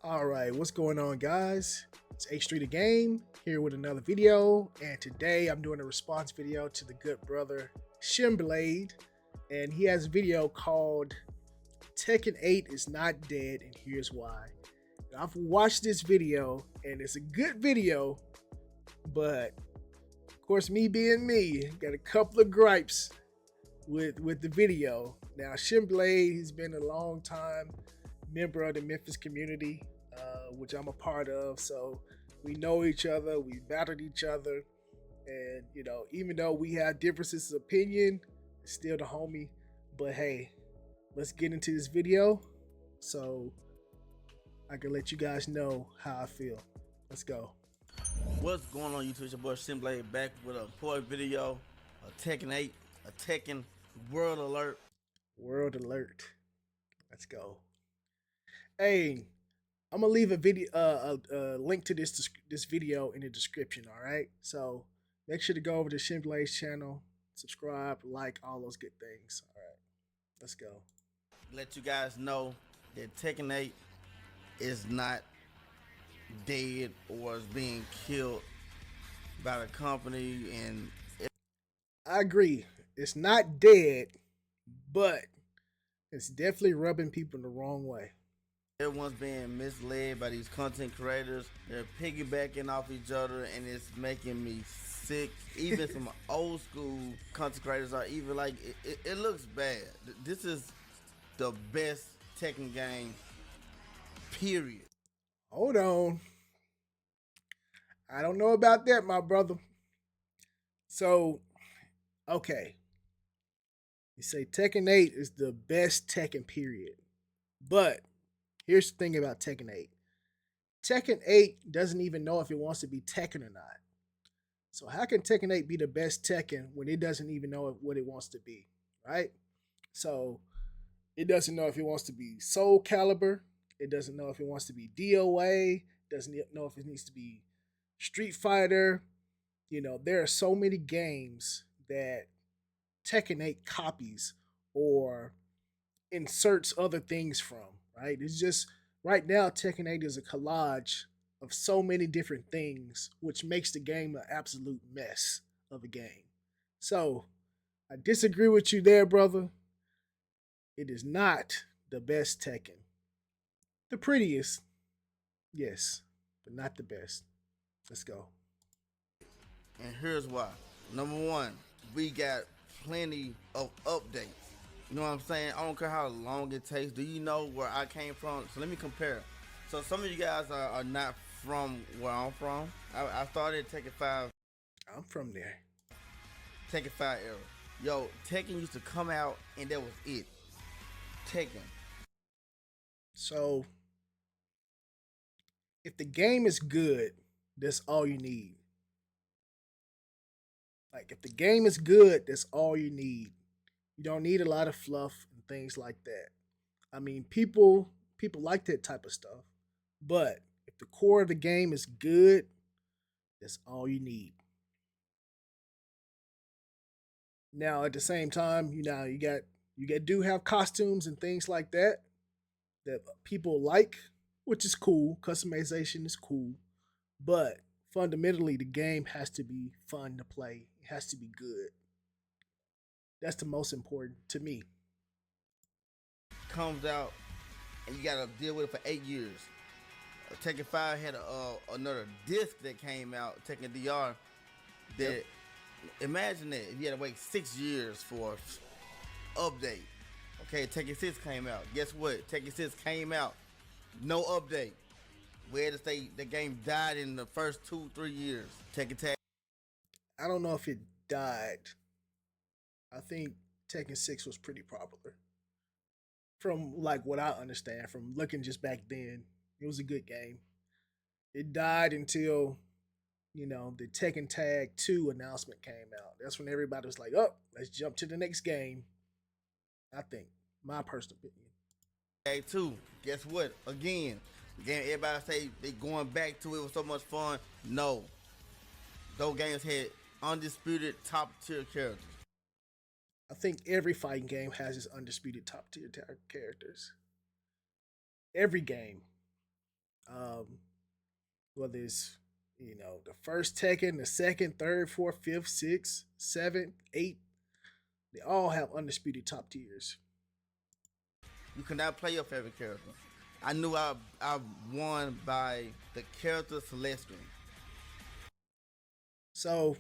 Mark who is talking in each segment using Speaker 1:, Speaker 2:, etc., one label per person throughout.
Speaker 1: All right, what's going on, guys? It's H3 the Game here with another video, and today I'm doing a response video to the good brother ShinBlade, and he has a video called Tekken 8 is not dead, and here's why. Now, I've watched this video, and it's a good video, but of course, me being me, got a couple of gripes with the video. Now, ShinBlade, he's been a long time member of the Memphis community, which I'm a part of. So we know each other, we battled each other, and even though we have differences of opinion, it's still the homie. But hey, let's get into this video so I can let you guys know how I feel. Let's go.
Speaker 2: What's going on YouTube? It's your boy ShinBlade back with a important video, a Tekken 8, a Tekken World Alert.
Speaker 1: World alert. Let's go. Hey, I'm gonna leave a video, a link to this video in the description. All right, so make sure to go over to ShinBlade's channel, subscribe, like, all those good things. All right, let's go.
Speaker 2: Let you guys know that Tekken 8 is not dead or is being killed by the company, and
Speaker 1: I agree. It's not dead, but it's definitely rubbing people the wrong way.
Speaker 2: everyone's being misled by these content creators. They're piggybacking off each other, and it's making me sick. Even some old school content creators are even like, it looks bad. This is the best Tekken game, period.
Speaker 1: Hold on. I don't know about that, my brother. So, okay. You say Tekken 8 is the best Tekken, period. But here's the thing about Tekken 8. Tekken 8 doesn't even know if it wants to be Tekken or not. So how can Tekken 8 be the best Tekken when it doesn't even know what it wants to be, right? So it doesn't know if it wants to be Soul Calibur. It doesn't know if it wants to be DOA. Doesn't know if it needs to be Street Fighter. There are so many games that Tekken 8 copies or inserts other things from, right? It's just right now Tekken 8 is a collage of so many different things, which makes the game an absolute mess of a game. So I disagree with you there, brother. It is not the best Tekken. The prettiest, yes, but not the best. Let's go.
Speaker 2: And here's why. Number one, we got plenty of updates. You know what I'm saying? I don't care how long it takes. Do you know where I came from? So let me compare. So some of you guys are not from where I'm from. I started Tekken 5,
Speaker 1: I'm from there.
Speaker 2: Tekken 5 era. Yo, Tekken used to come out and that was it. Tekken.
Speaker 1: So if the game is good, that's all you need. Like if the game is good, that's all you need. You don't need a lot of fluff and things like that. I mean, people like that type of stuff. But if the core of the game is good, that's all you need. Now at the same time, you do have costumes and things like that that people like, which is cool. Customization is cool. But fundamentally the game has to be fun to play. It has to be good. That's the most important to me.
Speaker 2: Comes out and you gotta deal with it for 8 years. Tekken 5 had another disc that came out, Tekken DR. That
Speaker 1: Yep.
Speaker 2: imagine that if you had to wait 6 years for an update. Okay, Tekken 6 came out. Guess what? Tekken 6 came out, no update. Where to say the game died in the first 2-3 years. Tekken Tag.
Speaker 1: I don't know if it died. I think Tekken 6 was pretty popular. From like what I understand from looking just back then, it was a good game. It died until, the Tekken Tag 2 announcement came out. That's when everybody was like, "Oh, let's jump to the next game." I think, my personal opinion.
Speaker 2: Tag 2. Guess what? Again, the game everybody say they going back to it was so much fun. No. Those games had undisputed top tier characters.
Speaker 1: I think every fighting game has its undisputed top tier characters. Every game. Um, whether it's the first Tekken, the second, third, fourth, fifth, sixth, seventh, eighth, they all have undisputed top tiers.
Speaker 2: You cannot play your favorite character. I knew I won by the character selection.
Speaker 1: So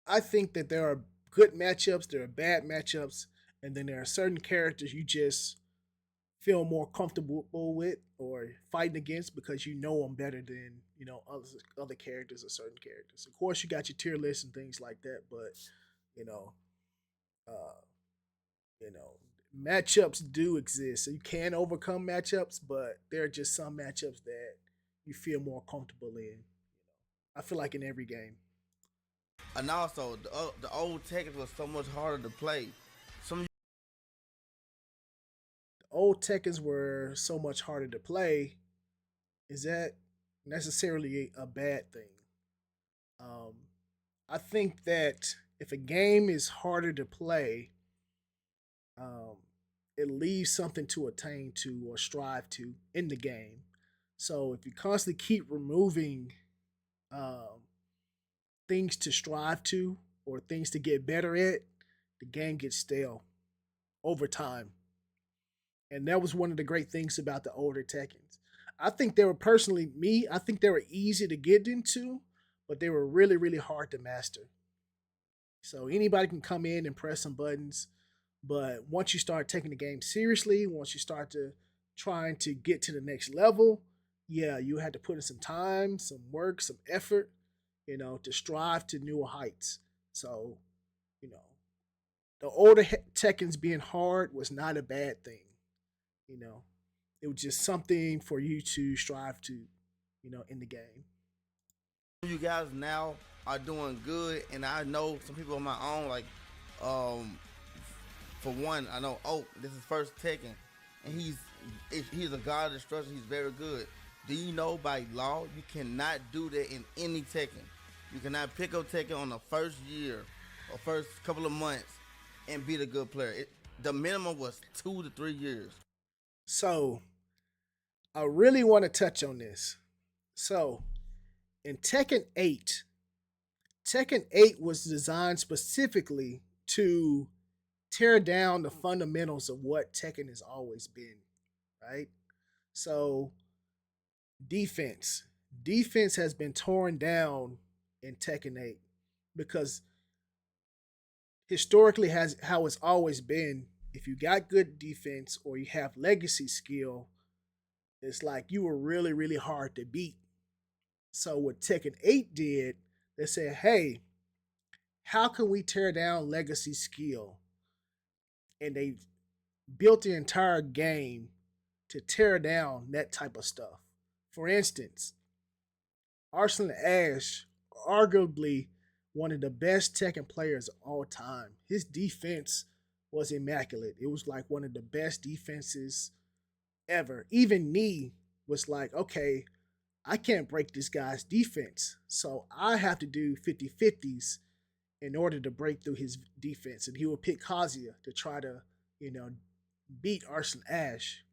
Speaker 1: I think that there are good matchups, there are bad matchups, and then there are certain characters you just feel more comfortable with or fighting against because you know them better than other characters or certain characters. Of course, you got your tier lists and things like that, but you know, uh, you know, matchups do exist, so you can overcome matchups, but there are just some matchups that you feel more comfortable in. I feel like in every game.
Speaker 2: And also, the old Tekken was so much harder to play. Some
Speaker 1: The old Tekkens were so much harder to play. Is that necessarily a bad thing? Um, I think that if a game is harder to play, um, it leaves something to attain to or strive to in the game. So if you constantly keep removing um, things to strive to or things to get better at, the game gets stale over time. And that was one of the great things about the older Tekkens. I think they were personally me. I think they were easy to get into, but they were really, really hard to master. So anybody can come in and press some buttons, but once you start taking the game seriously, once you start to trying to get to the next level, yeah, you had to put in some time, some work, some effort, to strive to newer heights. So, you know, the older Tekkens being hard was not a bad thing. You know, it was just something for you to strive to, in the game.
Speaker 2: of you guys now are doing good, and I know some people on my own. Like, um, for one, I know Oak. This is first Tekken, and he's a god of destruction. He's very good. Do you know by law you cannot do that in any Tekken? You cannot pick up Tekken on the first year or first couple of months and be the good player. The minimum was 2 to 3 years.
Speaker 1: So I really want to touch on this. So in Tekken 8 was designed specifically to tear down the fundamentals of what Tekken has always been, right? So defense. Defense has been torn down in Tekken 8 because historically has how it's always been. If you got good defense or you have legacy skill, it's like you were really, really hard to beat. So what Tekken 8 did, they said, hey, how can we tear down legacy skill? And they built the entire game to tear down that type of stuff. For instance, Arslan Ash, arguably one of the best Tekken players of all time. His defense was immaculate. It was like one of the best defenses ever. Even me was like, okay, I can't break this guy's defense. So I have to do 50-50s in order to break through his defense. And he would pick Kazuya to try to, you know, beat Arslan Ash.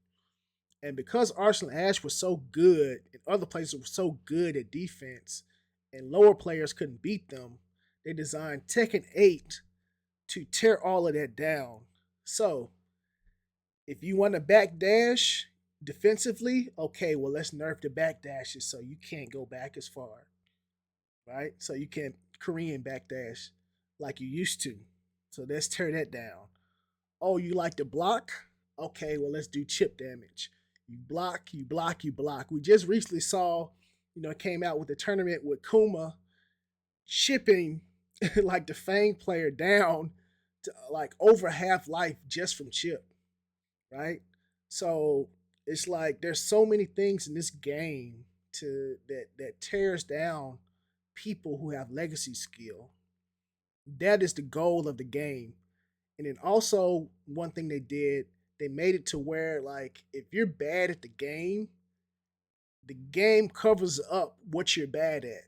Speaker 1: And because Arslan Ash was so good and other players were so good at defense and lower players couldn't beat them, they designed Tekken 8 to tear all of that down. So if you want to backdash defensively, okay, well, let's nerf the backdashes so you can't go back as far, right? So you can't Korean backdash like you used to. So let's tear that down. Oh, you like to block? Okay, well, let's do chip damage. You block, you block, you block. We just recently saw, it came out with the tournament with Kuma chipping like the Fang player down to like over half life just from chip, right? So it's like there's so many things in this game that tears down people who have legacy skill. That is the goal of the game. And then also one thing they did, they made it to where like if you're bad at the game covers up what you're bad at.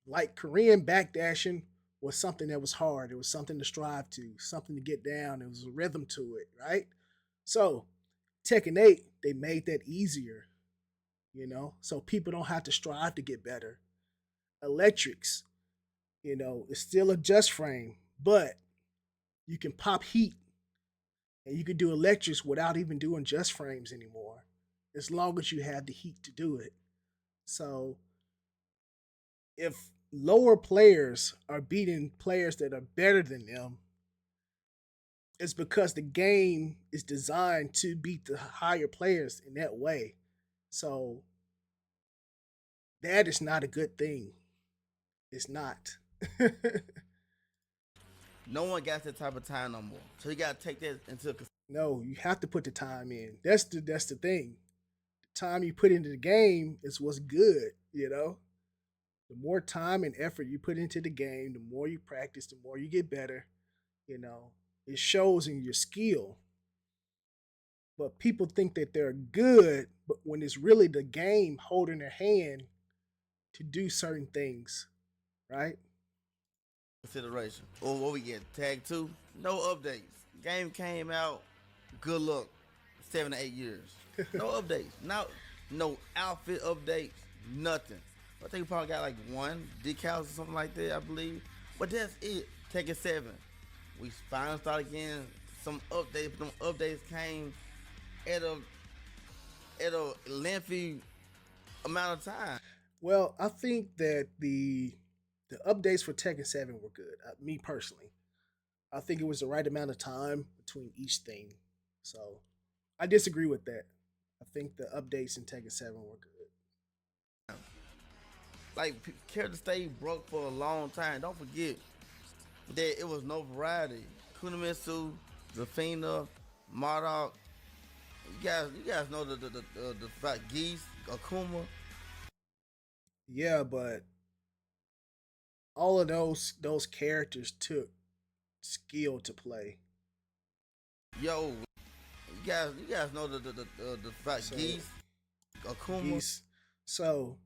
Speaker 1: Like Korean backdashing was something that was hard. It was something to strive to, something to get down. There was a rhythm to it, right? So Tekken 8, they made that easier, so people don't have to strive to get better. Electrics, it's still a just frame, but you can pop heat and you can do electrics without even doing just frames anymore, as long as you have the heat to do it. So if lower players are beating players that are better than them, it's because the game is designed to beat the higher players in that way. So that is not a good thing. It's not.
Speaker 2: No one got that type of time no more. So you gotta take that into consideration.
Speaker 1: No, you have to put the time in. That's the thing. The time you put into the game is what's good. The more time and effort you put into the game, the more you practice, the more you get better. You know, it shows in your skill. But people think that they're good, but when it's really the game holding their hand to do certain things, right?
Speaker 2: Consideration. Or what we get? Tag 2? No updates. Game came out, good luck. 7 to 8 years. No updates. No outfit updates. Nothing. I think we probably got like one decals or something like that, I believe. But that's it. Tekken 7. We finally started getting some updates. But them updates came at a lengthy amount of time.
Speaker 1: Well, I think that the updates for Tekken 7 were good. Me personally, I think it was the right amount of time between each thing. So I disagree with that. I think the updates in Tekken 7 were good.
Speaker 2: Like character stayed broke for a long time. Don't forget that it was no variety. Kunimitsu, Zafina, Marduk. You guys know the fact Geese, Akuma.
Speaker 1: Yeah, but all of those characters took skill to play.
Speaker 2: Yo, you guys know the fact
Speaker 1: So
Speaker 2: Geese, Akuma.
Speaker 1: these so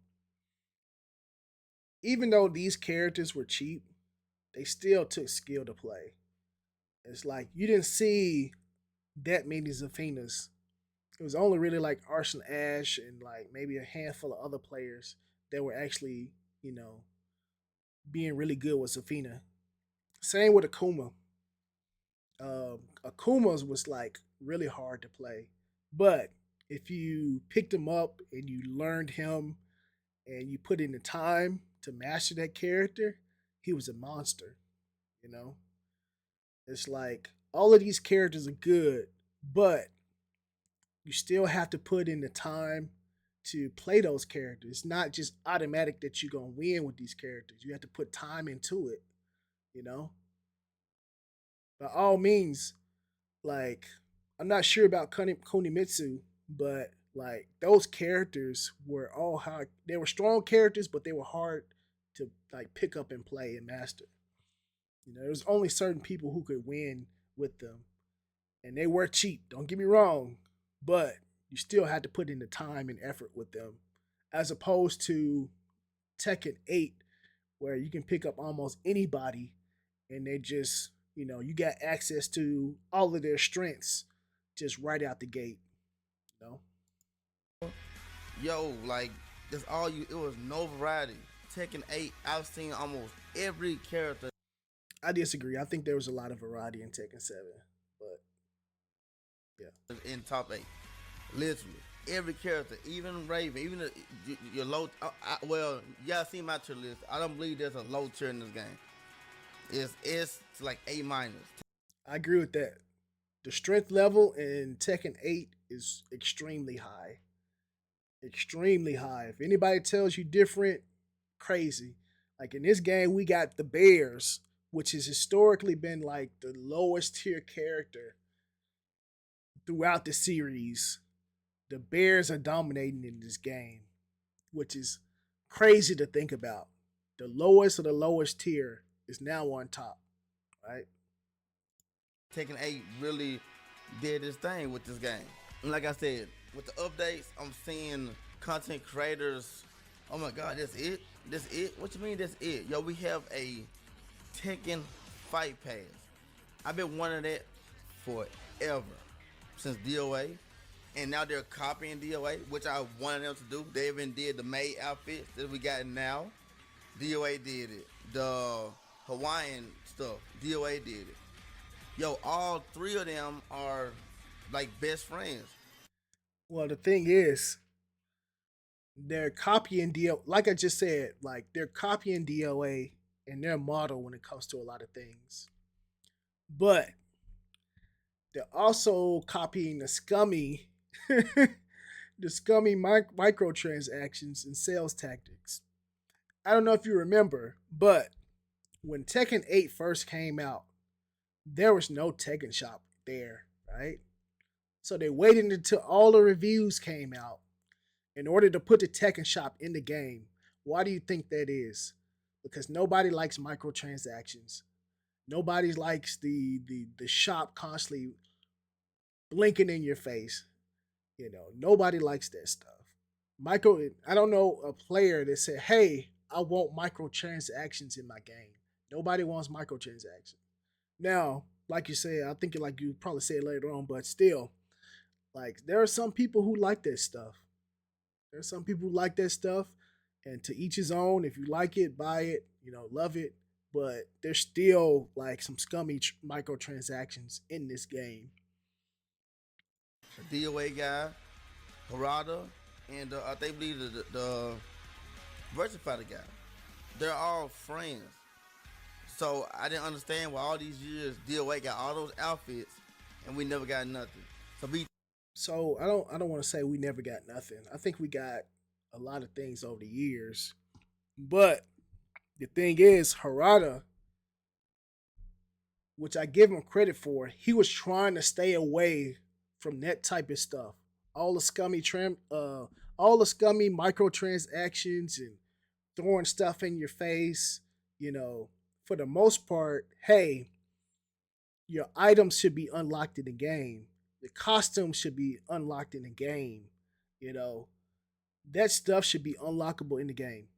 Speaker 1: even though these characters were cheap, they still took skill to play. It's like you didn't see that many Zafinas. It was only really like Arsenal Ash and like maybe a handful of other players that were actually, you know, being really good with Zafina. Same with Akuma. Akuma's was like really hard to play, but if you picked him up and you learned him and you put in the time to master that character, he was a monster. You know, it's like all of these characters are good, but you still have to put in the time to play those characters. It's not just automatic that you're gonna win with these characters. You have to put time into it. You know, by all means, like I'm not sure about Kunimitsu, but like those characters were all hard. They were strong characters, but they were hard to like pick up and play and master. There was only certain people who could win with them, and they were cheap. Don't get me wrong, but you still had to put in the time and effort with them, as opposed to Tekken 8, where you can pick up almost anybody, and they just you got access to all of their strengths just right out the gate. You know.
Speaker 2: Yo, like that's all you. It was no variety. Tekken 8, I've seen almost every character
Speaker 1: I disagree. I think there was a lot of variety in Tekken 7, but yeah.
Speaker 2: in top 8. Literally every character, even Raven, even your low. Well, y'all see my tier list. I don't believe there's a low tier in this game. It's S to like A minus.
Speaker 1: I agree with that. The strength level in Tekken 8 is extremely high. Extremely high. If anybody tells you different, crazy. Like in this game, we got the Bears, which has historically been like the lowest tier character throughout the series. The Bears are dominating in this game, which is crazy to think about. The lowest of the lowest tier is now on top, right?
Speaker 2: Tekken 8 really did his thing with this game. And like I said, with the updates, I'm seeing content creators. Oh my God, that's it? That's it? What you mean that's it? Yo, we have a Tekken Fight Pass. I've been wanting that forever. Since DOA. and now they're copying DOA, which I wanted them to do. They even did the May outfits that we got now. DOA did it. The Hawaiian stuff, DOA did it. Yo, all three of them are like best friends.
Speaker 1: Well, the thing is, they're copying DO. Like I just said, like they're copying DOA and their model when it comes to a lot of things. But they're also copying the scummy, the scummy microtransactions and sales tactics. I don't know if you remember, but when Tekken 8 first came out, there was no Tekken shop there, right? So they waited until all the reviews came out in order to put the Tekken shop in the game. Why do you think that is? Because nobody likes microtransactions. Nobody likes the shop constantly blinking in your face. You know, nobody likes that stuff. I don't know a player that said, "Hey, I want microtransactions in my game." Nobody wants microtransactions. Now, like you said, I think like you probably say it later on, but still, like there are some people who like that stuff. There's some people who like that stuff, and to each his own. If you like it, buy it. You know, love it. But there's still like some scummy microtransactions in this game.
Speaker 2: The DOA guy, Harada, and I think believe the Versatile guy. They're all friends. So I didn't understand why all these years DOA got all those outfits and we never got nothing. So be
Speaker 1: So I don't want to say we never got nothing. I think we got a lot of things over the years. But the thing is, Harada, which I give him credit for, he was trying to stay away from that type of stuff. All the all the scummy microtransactions and throwing stuff in your face. You know, for the most part, hey, your items should be unlocked in the game. The costumes should be unlocked in the game. You know, that stuff should be unlockable in the game.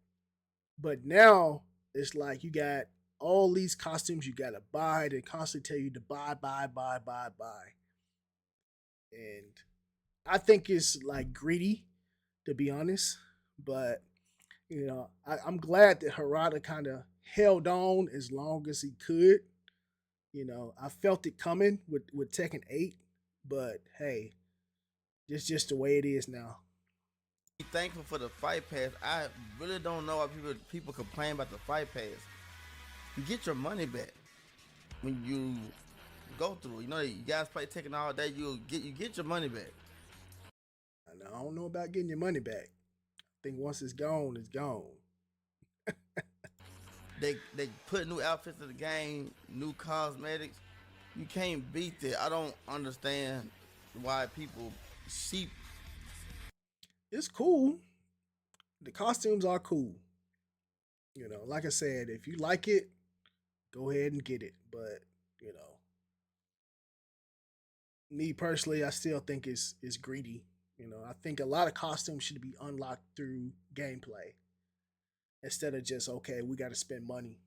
Speaker 1: But now it's like you got all these costumes you gotta buy. They constantly tell you to buy. And I think it's like greedy, to be honest. But you know, I'm glad that Harada kind of held on as long as he could. You know, I felt it coming with Tekken 8, but hey, it's just the way it is now.
Speaker 2: thankful for the fight pass. I really don't know why people complain about the fight pass. You get your money back when you go through. You know, you guys play Tekken all day. You get your money back.
Speaker 1: And I don't know about getting your money back. I think once it's gone, it's gone.
Speaker 2: They put new outfits in the game, new cosmetics. You can't beat that. I don't understand why people sheep.
Speaker 1: It's cool. The costumes are cool. You know, like I said, if you like it, go ahead and get it. But you know, me personally, I still think it's greedy. You know, I think a lot of costumes should be unlocked through gameplay instead of just okay, we got to spend money.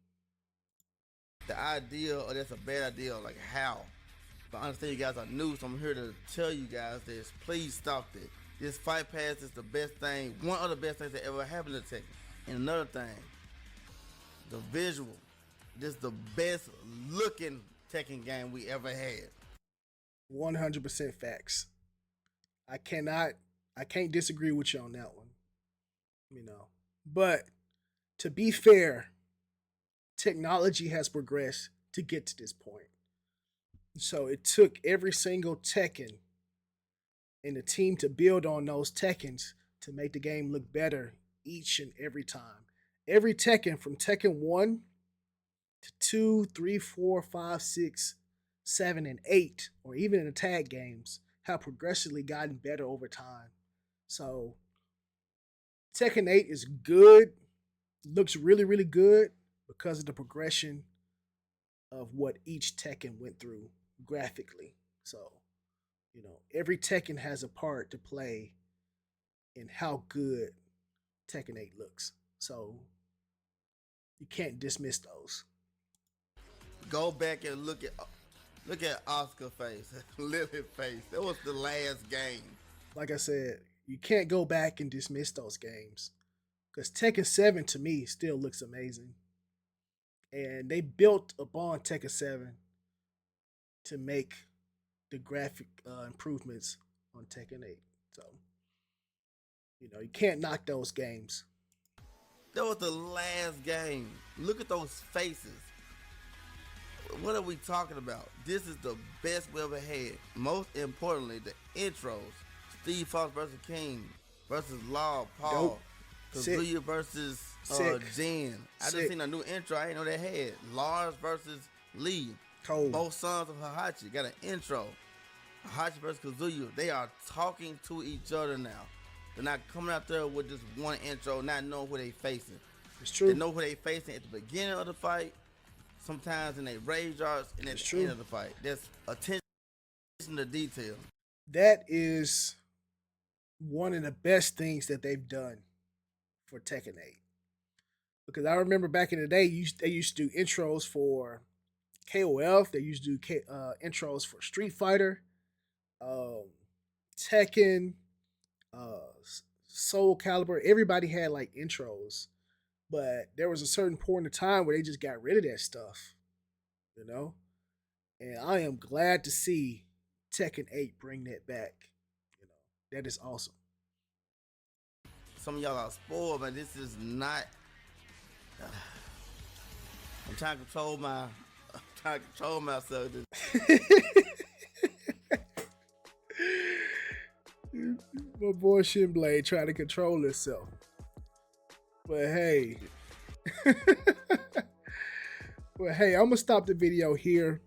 Speaker 2: The idea, or that's a bad idea. Like how? But I understand you guys are new, so I'm here to tell you guys this. Please stop this. This fight pass is the best thing, one of the best things that ever happened to Tekken. And another thing, the visual. This is the best looking Tekken game we ever had.
Speaker 1: 100% facts. I cannot, I can't disagree with you on that one. You know, but to be fair, technology has progressed to get to this point. So it took every single Tekken and the team to build on those Tekkens to make the game look better each and every time. Every Tekken from Tekken 1 to 2, 3, 4, 5, 6, 7, and 8, or even in the tag games, have progressively gotten better over time. So Tekken 8 is good, looks really, really good because of the progression of what each Tekken went through graphically. So, you know, every Tekken has a part to play in how good Tekken 8 looks. So you can't dismiss those.
Speaker 2: Go back and look at Oscar face, Lily face. That was the last game.
Speaker 1: like I said, you can't go back and dismiss those games because Tekken 7 to me still looks amazing, and they built upon Tekken 7 to make the graphic improvements on Tekken 8. So you can't knock those games.
Speaker 2: That was the last game. Look at those faces. What are we talking about? This is the best we ever had. Most importantly, the intros. Steve Fox versus King versus Law, Paul,
Speaker 1: Dope. Sick.
Speaker 2: Kazuya versus
Speaker 1: Sick.
Speaker 2: Jen. I just
Speaker 1: Sick.
Speaker 2: seen a new intro. I didn't know they had. Lars versus Lee.
Speaker 1: Cold.
Speaker 2: Both sons of Hahachi got an intro. Hahachi versus Kazuya. They are talking to each other now. They're not coming out there with just one intro, not knowing who they facing.
Speaker 1: It's true.
Speaker 2: They know who they facing at the beginning of the fight, sometimes in their rage arts, and at the end of the fight. There's attention to detail.
Speaker 1: That is one of the best things that they've done for Tekken 8. Because I remember back in the day, they used to do intros for KOF. They used to do intros for Street Fighter, Tekken, Soul Calibur. Everybody had like intros, but there was a certain point in time where they just got rid of that stuff, you know. And I am glad to see Tekken 8 bring that back. You know, that is awesome.
Speaker 2: Some of y'all are spoiled, but this is not. I'm trying to control myself.
Speaker 1: My boy ShinBlade trying to control himself. But hey. But hey, I'm gonna stop the video here.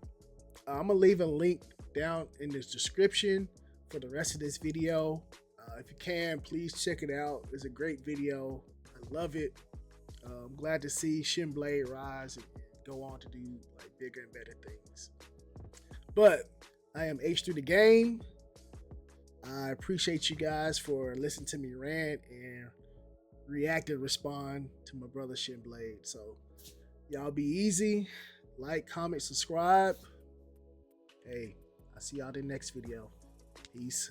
Speaker 1: I'm gonna leave a link down in the description for the rest of this video. If you can, please check it out. It's a great video. I love it. I'm glad to see ShinBlade rise and go on to do like bigger and better things. But I am H through the game. I appreciate you guys for listening to me rant and react and respond to my brother ShinBlade. So y'all be easy. Like, comment, subscribe. Hey, I'll see y'all in the next video. Peace.